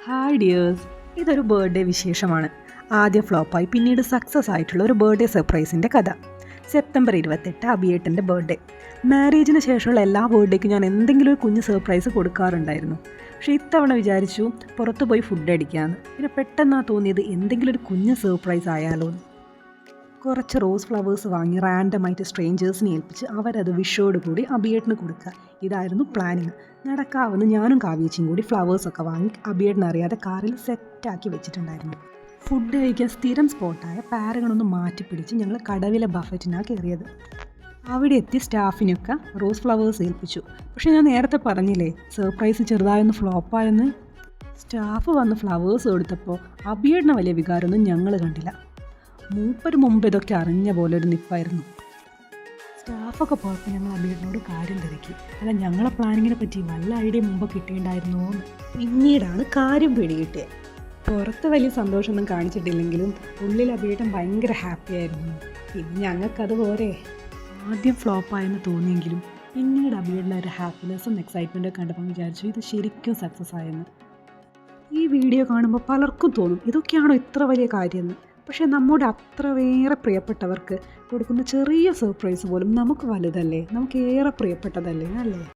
Hi dears, ഇതൊരു birthday വിശേഷമാണ്. ആദ്യം ഫ്ലോപ്പായി പിന്നീട് സക്സസ് ആയിട്ടുള്ള ഒരു ബർത്ത്ഡേ സർപ്രൈസിൻ്റെ കഥ. September 28 അബിയേട്ടൻ്റെ birthday. മാരേജിന് ശേഷമുള്ള എല്ലാ ബർത്ത്ഡേക്കും ഞാൻ എന്തെങ്കിലും ഒരു കുഞ്ഞ് സർപ്രൈസ് കൊടുക്കാറുണ്ടായിരുന്നു. പക്ഷേ ഇത്തവണ വിചാരിച്ചു പുറത്ത് പോയി ഫുഡ് അടിക്കാമെന്ന്. പിന്നെ പെട്ടെന്നാണ് തോന്നിയത് എന്തെങ്കിലും ഒരു കുഞ്ഞ് സർപ്രൈസ് ആയാലോ എന്ന്. കുറച്ച് റോസ് ഫ്ലവേഴ്സ് വാങ്ങി റാൻഡമായിട്ട് സ്ട്രേഞ്ചേഴ്സിനെ ഏൽപ്പിച്ച് അവരത് വിഷോട് കൂടി അബിയേട്ടന് കൊടുക്കുക. ഇതായിരുന്നു പ്ലാനിങ്. നടക്കാവുന്ന ഞാനും കാവ്യേച്ചിയും കൂടി ഫ്ലവേഴ്സൊക്കെ വാങ്ങി അബിയേട്ടനറിയാതെ കാറിൽ സെറ്റാക്കി വെച്ചിട്ടുണ്ടായിരുന്നു. ഫുഡ് കഴിക്കാൻ സ്ഥിരം സ്പോട്ടായ പാരഗണൊന്ന് മാറ്റിപ്പിടിച്ച് ഞങ്ങൾ കടവിലെ ബഫറ്റിനാണ് കയറിയത്. അവിടെ എത്തി സ്റ്റാഫിനൊക്കെ റോസ് ഫ്ലവേഴ്സ് ഏൽപ്പിച്ചു. പക്ഷേ ഞാൻ നേരത്തെ പറഞ്ഞില്ലേ സർപ്രൈസ് ചെറുതായൊന്ന് ഫ്ലോപ്പായെന്ന്. സ്റ്റാഫ് വന്ന് ഫ്ലവേഴ്സ് കൊടുത്തപ്പോൾ അബിയേട്ടന് വലിയ വികാരമൊന്നും ഞങ്ങൾ കണ്ടില്ല. മൂപ്പര് മുമ്പ് ഇതൊക്കെ അറിഞ്ഞ പോലെ ഒരു നിപ്പായിരുന്നു. സ്റ്റാഫൊക്കെ പോയപ്പോൾ ഞങ്ങൾ അബിയേട്ടനോട് കാര്യം തിരക്കി. അല്ല, ഞങ്ങളെ പ്ലാനിങ്ങിനെ പറ്റി വല്ല ഐഡിയ മുമ്പ് കിട്ടേണ്ടായിരുന്നോ എന്ന്. പിന്നീടാണ് കാര്യം പിടികിട്ടിയത്. പുറത്ത് വലിയ സന്തോഷമൊന്നും കാണിച്ചിട്ടില്ലെങ്കിലും ഉള്ളിൽ അബിയേട്ടൻ ഭയങ്കര ഹാപ്പി ആയിരുന്നു. പിന്നെ ഞങ്ങൾക്കത് പോരെ. ആദ്യം ഫ്ലോപ്പായെന്ന് തോന്നിയെങ്കിലും പിന്നീട് അബിയേട്ടൻ്റെ ഒരു ഹാപ്പിനെസ്സും എക്സൈറ്റ്മെൻറ്റൊക്കെ കണ്ടപ്പോൾ വിചാരിച്ചു ഇത് ശരിക്കും സക്സസ് ആയെന്ന്. ഈ വീഡിയോ കാണുമ്പോൾ പലർക്കും തോന്നും ഇതൊക്കെയാണോ ഇത്ര വലിയ കാര്യമെന്ന്. പക്ഷേ നമ്മുടെ അത്രയേറെ പ്രിയപ്പെട്ടവർക്ക് കൊടുക്കുന്ന ചെറിയ സർപ്രൈസ് പോലും നമുക്ക് വലുതല്ലേ, നമുക്ക് ഏറെ പ്രിയപ്പെട്ടതല്ലേ, അല്ലേ?